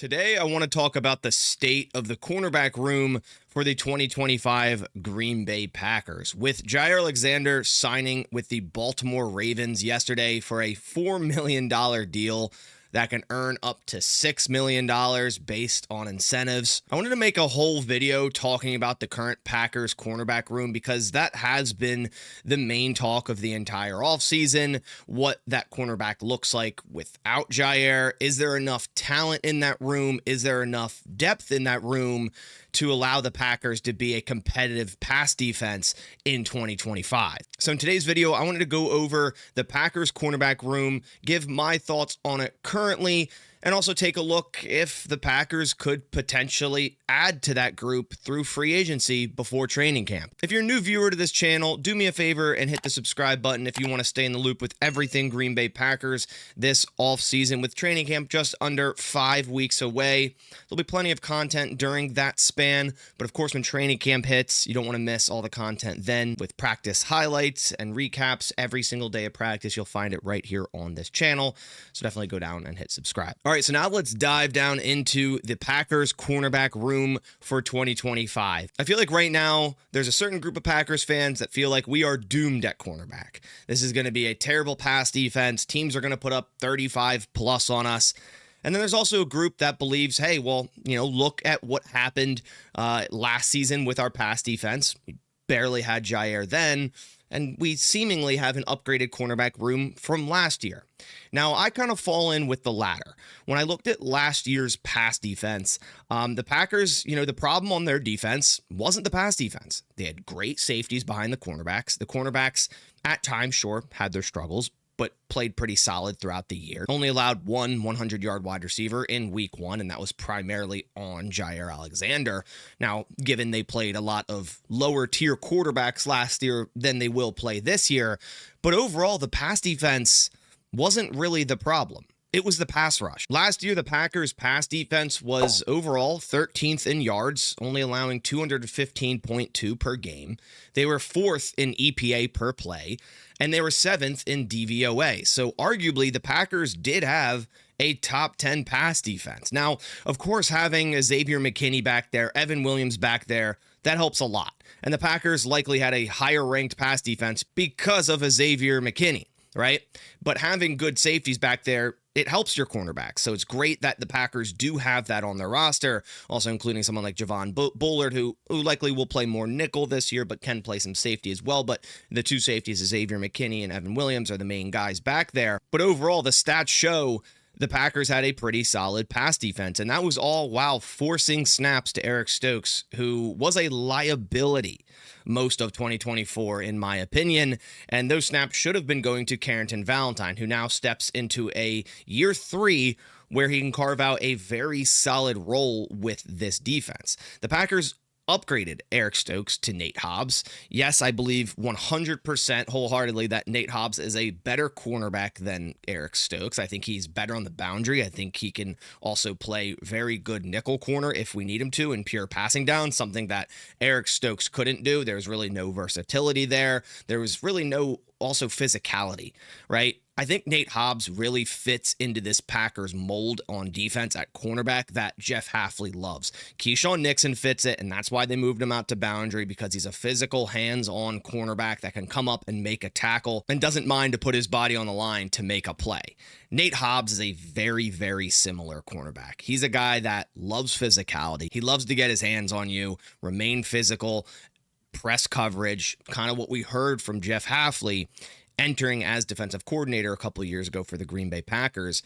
Today, I want to talk about the state of the cornerback room for the 2025 Green Bay Packers, with Jair Alexander signing with the Baltimore Ravens yesterday for a $4 million deal that can earn up to $6 million based on incentives. I wanted to make a whole video talking about the current Packers cornerback room because that has been the main talk of the entire offseason, what that cornerback looks like without Jair. Is there enough talent in that room? Is there enough depth in that room to allow the Packers to be a competitive pass defense in 2025? So in today's video, I wanted to go over the Packers cornerback room, give my thoughts on it currently, and also take a look if the Packers could potentially add to that group through free agency before training camp. If you're a new viewer to this channel, do me a favor and hit the subscribe button if you want to stay in the loop with everything Green Bay Packers this offseason, with training camp just under 5 weeks away. There'll be plenty of content during that span, but of course when training camp hits, you don't want to miss all the content then, with practice highlights and recaps every single day of practice. You'll find it right here on this channel, so definitely go down and hit subscribe. All right, so now let's dive down into the Packers cornerback room for 2025. I feel like right now there's a certain group of Packers fans that feel like we are doomed at cornerback. This is going to be a terrible pass defense. Teams are going to put up 35 plus on us. And then there's also a group that believes, hey, well, look at what happened last season with our pass defense. We barely had Jair then, and we seemingly have an upgraded cornerback room from last year. Now, I kind of fall in with the latter. When I looked at last year's pass defense, the Packers, the problem on their defense wasn't the pass defense. They had great safeties behind the cornerbacks. The cornerbacks, at times, sure, had their struggles, but played pretty solid throughout the year. Only allowed one 100-yard wide receiver in week 1, and that was primarily on Jair Alexander. Now, given they played a lot of lower-tier quarterbacks last year than they will play this year, but overall, the pass defense wasn't really the problem. It was the pass rush. Last year, the Packers' pass defense was overall 13th in yards, only allowing 215.2 per game. They were 4th in EPA per play, and they were 7th in DVOA. So arguably, the Packers did have a top 10 pass defense. Now, of course, having a Xavier McKinney back there, Evan Williams back there, that helps a lot. And the Packers likely had a higher ranked pass defense because of a Xavier McKinney, right? But having good safeties back there, it helps your cornerback. So it's great that the Packers do have that on their roster, also including someone like Javon Bullard, who likely will play more nickel this year, but can play some safety as well. But the two safeties, Xavier McKinney and Evan Williams, are the main guys back there. But overall, the stats show the Packers had a pretty solid pass defense, and that was all while forcing snaps to Eric Stokes, who was a liability most of 2024, in my opinion, and those snaps should have been going to Carrington Valentine, who now steps into a year 3 where he can carve out a very solid role with this defense. The Packers upgraded Eric Stokes to Nate Hobbs. Yes, I believe 100% wholeheartedly that Nate Hobbs is a better cornerback than Eric Stokes. I think he's better on the boundary. I think he can also play very good nickel corner if we need him to in pure passing down, something that Eric Stokes couldn't do. There's really no versatility there. There was really no also physicality, right? I think Nate Hobbs really fits into this Packers mold on defense at cornerback that Jeff Hafley loves. Keyshawn Nixon fits it, and that's why they moved him out to boundary, because he's a physical, hands-on cornerback that can come up and make a tackle and doesn't mind to put his body on the line to make a play. Nate Hobbs is a very, very similar cornerback. He's a guy that loves physicality. He loves to get his hands on you, remain physical, press coverage, kind of what we heard from Jeff Hafley entering as defensive coordinator a couple of years ago for the Green Bay Packers.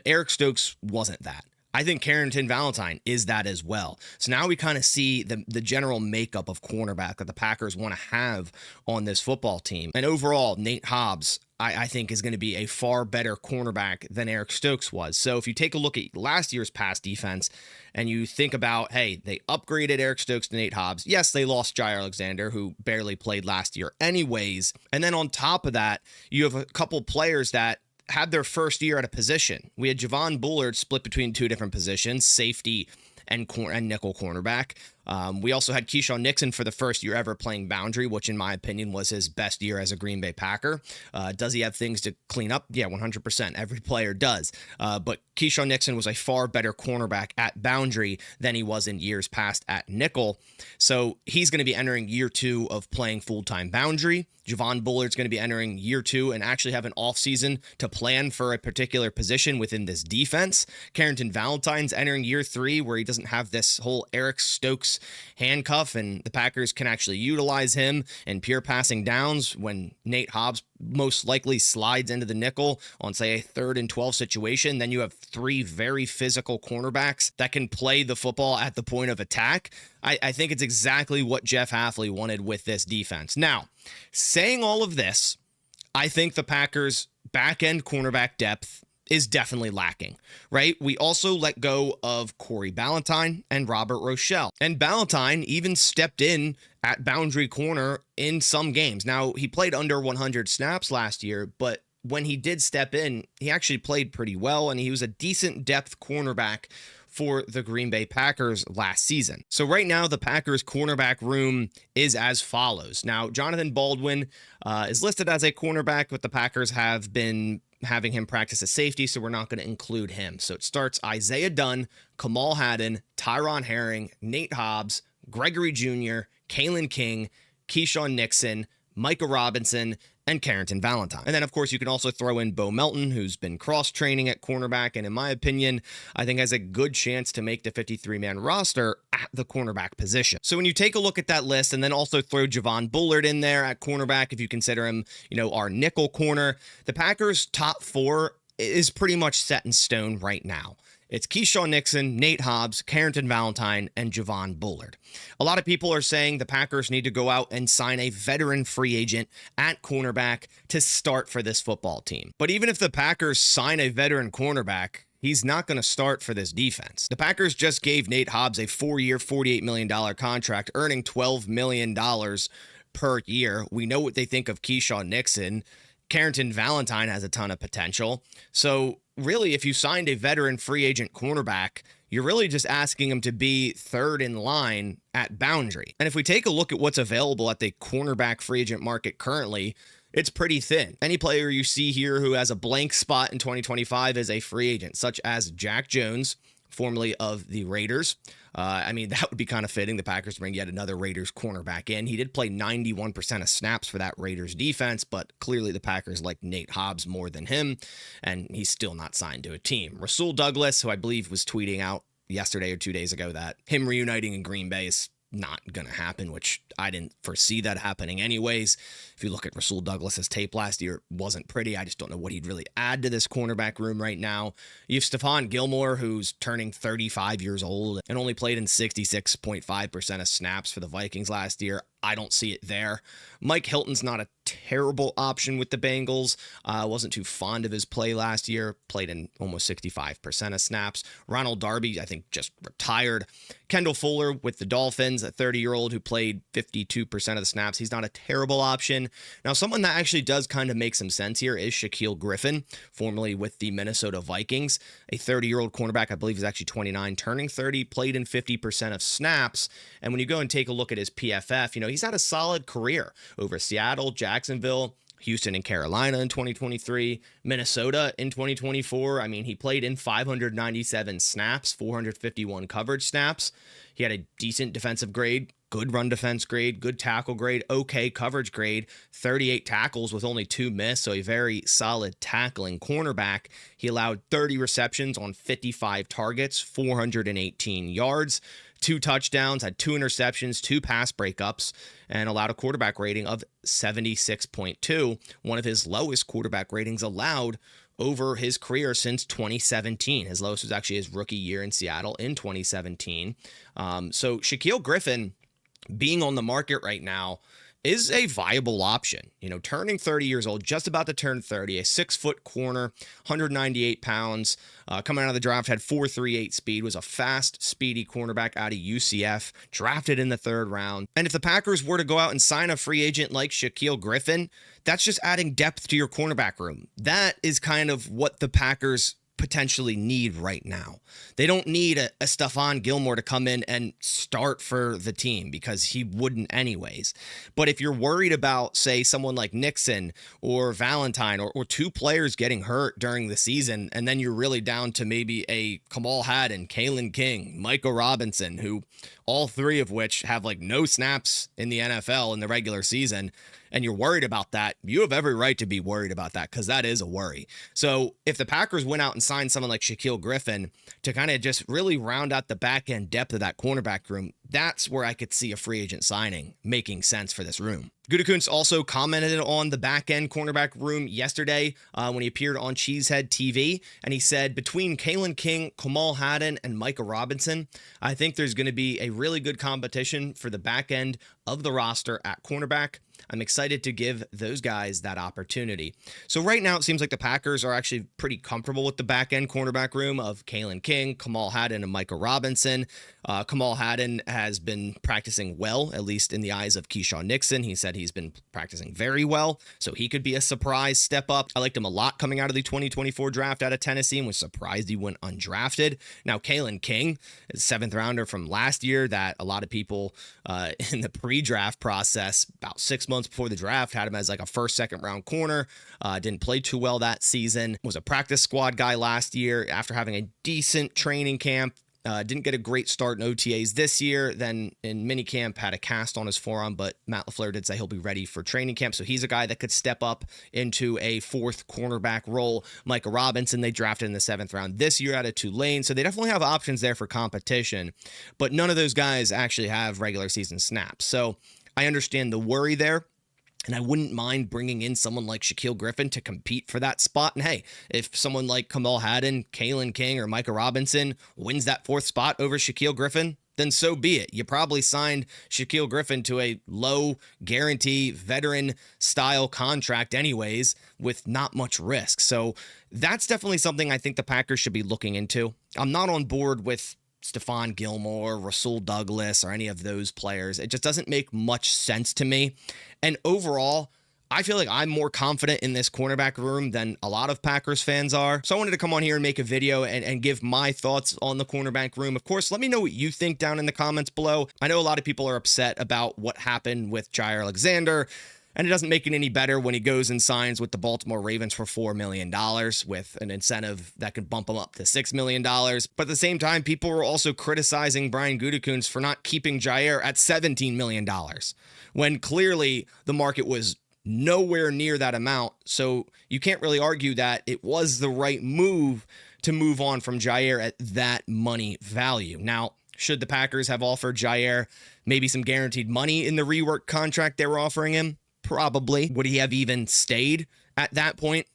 Eric Stokes wasn't that. I think Carrington Valentine is that as well. So now we kind of see the general makeup of cornerback that the Packers want to have on this football team. And overall, Nate Hobbs, I think, is going to be a far better cornerback than Eric Stokes was. So if you take a look at last year's pass defense and you think about, hey, they upgraded Eric Stokes to Nate Hobbs. Yes, they lost Jair Alexander, who barely played last year anyways. And then on top of that, you have a couple players that had their first year at a position. We had Javon Bullard split between 2 different positions, safety and nickel cornerback. We also had Keyshawn Nixon for the first year ever playing boundary, which in my opinion was his best year as a Green Bay Packer. Does he have things to clean up? Yeah, 100%. Every player does. But Keyshawn Nixon was a far better cornerback at boundary than he was in years past at nickel. So he's going to be entering year 2 of playing full-time boundary. Javon Bullard's going to be entering year 2 and actually have an offseason to plan for a particular position within this defense. Carrington Valentine's entering year 3 where he doesn't have this whole Eric Stokes handcuff, and the Packers can actually utilize him in pure passing downs when Nate Hobbs most likely slides into the nickel on, say, a 3rd and 12 situation. Then you have 3 very physical cornerbacks that can play the football at the point of attack. I think it's exactly what Jeff Hafley wanted with this defense. Now, saying all of this, I think the Packers' back-end cornerback depth is definitely lacking, right? We also let go of Corey Ballantyne and Robert Rochelle. And Ballantyne even stepped in at boundary corner in some games. Now, he played under 100 snaps last year, but when he did step in, he actually played pretty well, and he was a decent depth cornerback for the Green Bay Packers last season. So right now, the Packers cornerback room is as follows. Now, Jonathan Baldwin is listed as a cornerback, but the Packers have been having him practice as safety, so we're not going to include him. So it starts Isaiah Dunn, Kamal Haddon, Tyron Herring, Nate Hobbs, Gregory Jr., Kaylin King, Keyshawn Nixon, Micah Robinson, and Carrington Valentine. And then, of course, you can also throw in Bo Melton, who's been cross-training at cornerback, and in my opinion, I think has a good chance to make the 53-man roster at the cornerback position. So when you take a look at that list, and then also throw Javon Bullard in there at cornerback, if you consider him, our nickel corner, the Packers' top 4 is pretty much set in stone right now. It's Keyshawn Nixon, Nate Hobbs, Carrington Valentine, and Javon Bullard. A lot of people are saying the Packers need to go out and sign a veteran free agent at cornerback to start for this football team. But even if the Packers sign a veteran cornerback, he's not going to start for this defense. The Packers just gave Nate Hobbs a 4-year, $48 million contract, earning $12 million per year. We know what they think of Keyshawn Nixon. Carrington Valentine has a ton of potential. So really, if you signed a veteran free agent cornerback, you're really just asking him to be 3rd in line at boundary. And if we take a look at what's available at the cornerback free agent market currently, it's pretty thin. Any player you see here who has a blank spot in 2025 is a free agent, such as Jack Jones, formerly of the Raiders. That would be kind of fitting. The Packers bring yet another Raiders cornerback in. He did play 91% of snaps for that Raiders defense, but clearly the Packers like Nate Hobbs more than him, and he's still not signed to a team. Rasul Douglas, who I believe was tweeting out yesterday or 2 days ago that him reuniting in Green Bay is not going to happen, which I didn't foresee that happening anyways. If you look at Rasul Douglas's tape last year, it wasn't pretty. I just don't know what he'd really add to this cornerback room right now. You have Stephon Gilmore, who's turning 35 years old and only played in 66.5% of snaps for the Vikings last year. I don't see it there. Mike Hilton's not a terrible option with the Bengals. Wasn't too fond of his play last year. Played in almost 65% of snaps. Ronald Darby, I think, just retired. Kendall Fuller with the Dolphins, a 30-year-old who played 52% of the snaps. He's not a terrible option. Now, someone that actually does kind of make some sense here is Shaquille Griffin, formerly with the Minnesota Vikings. A 30-year-old cornerback, I believe he's actually 29, turning 30, played in 50% of snaps. And when you go and take a look at his PFF, he's had a solid career over Seattle, Jacksonville, Houston, and Carolina in 2023, Minnesota in 2024. He played in 597 snaps, 451 coverage snaps. He had a decent defensive grade, good run defense grade, good tackle grade, okay coverage grade, 38 tackles with only 2 missed, so a very solid tackling cornerback. He allowed 30 receptions on 55 targets, 418 yards, 2 touchdowns, had 2 interceptions, 2 pass breakups, and allowed a quarterback rating of 76.2, one of his lowest quarterback ratings allowed over his career since 2017. His lowest was actually his rookie year in Seattle in 2017. So Shaquille Griffin being on the market right now is a viable option. Turning 30 years old, just about to turn 30, a 6-foot corner, 198 pounds, coming out of the draft, had 4.38 speed, was a fast, speedy cornerback out of UCF, drafted in the 3rd round. And if the Packers were to go out and sign a free agent like Shaquille Griffin, that's just adding depth to your cornerback room. That is kind of what the Packers potentially need right now. They don't need a Stephon Gilmore to come in and start for the team because he wouldn't anyways. But if you're worried about, say, someone like Nixon or Valentine or two players getting hurt during the season, and then you're really down to maybe a Kamal Haddon, Kaylin King, Micah Robinson, who all three of which have like no snaps in the NFL in the regular season, and you're worried about that, you have every right to be worried about that because that is a worry. So if the Packers went out and signed someone like Shaquille Griffin to kind of just really round out the back end depth of that cornerback room, that's where I could see a free agent signing making sense for this room. Gutekunst also commented on the back end cornerback room yesterday when he appeared on Cheesehead TV, and he said, between Kaylin King, Kamal Haddon, and Micah Robinson, I think there's going to be a really good competition for the back end of the roster at cornerback. I'm excited to give those guys that opportunity. So right now, it seems like the Packers are actually pretty comfortable with the back end cornerback room of Kaylin King, Kamal Haddon, and Micah Robinson. Kamal Haddon has been practicing well, at least in the eyes of Keyshawn Nixon. He said he's been practicing very well, so he could be a surprise step up. I liked him a lot coming out of the 2024 draft out of Tennessee and was surprised he went undrafted. Now, Kaylin King, a seventh rounder from last year that a lot of people in the pre-draft process, about 6 months before the draft, had him as like a first, second round corner. Didn't play too well that season. Was a practice squad guy last year after having a decent training camp. Didn't get a great start in OTAs this year. Then in minicamp had a cast on his forearm, but Matt LaFleur did say he'll be ready for training camp. So he's a guy that could step up into a fourth cornerback role. Micah Robinson, they drafted in the 7th round this year out of Tulane. So they definitely have options there for competition, but none of those guys actually have regular season snaps. So I understand the worry there. And I wouldn't mind bringing in someone like Shaquille Griffin to compete for that spot. And hey, if someone like Kamal Haddon, Kaylin King, or Micah Robinson wins that 4th spot over Shaquille Griffin, then so be it. You probably signed Shaquille Griffin to a low guarantee veteran style contract anyways with not much risk. So that's definitely something I think the Packers should be looking into. I'm not on board with Stephon Gilmore, Rasul Douglas, or any of those players. It just doesn't make much sense to me. And overall, I feel like I'm more confident in this cornerback room than a lot of Packers fans are. So I wanted to come on here and make a video and give my thoughts on the cornerback room. Of course, let me know what you think down in the comments below. I know a lot of people are upset about what happened with Jaire Alexander, and it doesn't make it any better when he goes and signs with the Baltimore Ravens for $4 million with an incentive that could bump him up to $6 million. But at the same time, people were also criticizing Brian Gutekunst for not keeping Jaire at $17 million when clearly the market was nowhere near that amount. So you can't really argue that it was the right move to move on from Jaire at that money value. Now, should the Packers have offered Jaire maybe some guaranteed money in the rework contract they were offering him? Probably. Would he have even stayed at that point?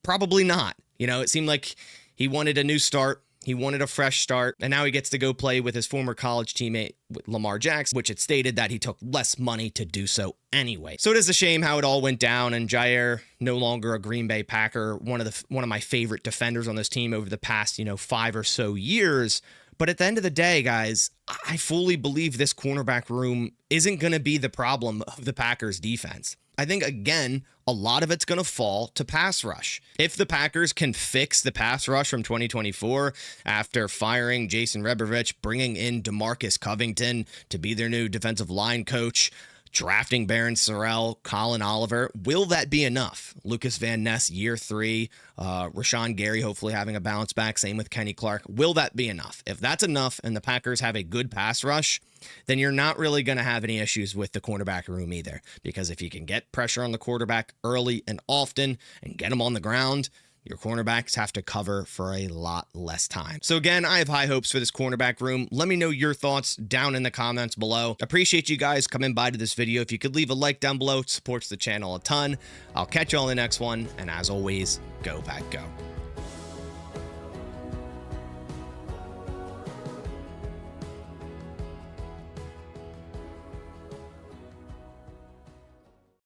Probably not. You know, it seemed like he wanted a new start. He wanted a fresh start, and now he gets to go play with his former college teammate Lamar Jackson, which it stated that he took less money to do so anyway. So it is a shame how it all went down, and Jaire no longer a Green Bay Packer, one of my favorite defenders on this team over the past, 5 or so years. But at the end of the day, guys, I fully believe this cornerback room isn't going to be the problem of the Packers defense. I think, again, a lot of it's going to fall to pass rush. If the Packers can fix the pass rush from 2024 after firing Jason Rebovich, bringing in DeMarcus Covington to be their new defensive line coach, drafting Barron Sorrell, Colin Oliver, will that be enough? Lucas Van Ness, year 3, Rashawn Gary hopefully having a bounce back, same with Kenny Clark. Will that be enough? If that's enough and the Packers have a good pass rush, then you're not really going to have any issues with the cornerback room either. Because if you can get pressure on the quarterback early and often and get him on the ground, your cornerbacks have to cover for a lot less time. So again, I have high hopes for this cornerback room. Let me know your thoughts down in the comments below. Appreciate you guys coming by to this video. If you could leave a like down below, it supports the channel a ton. I'll catch you on the next one. And as always, go Pack Go.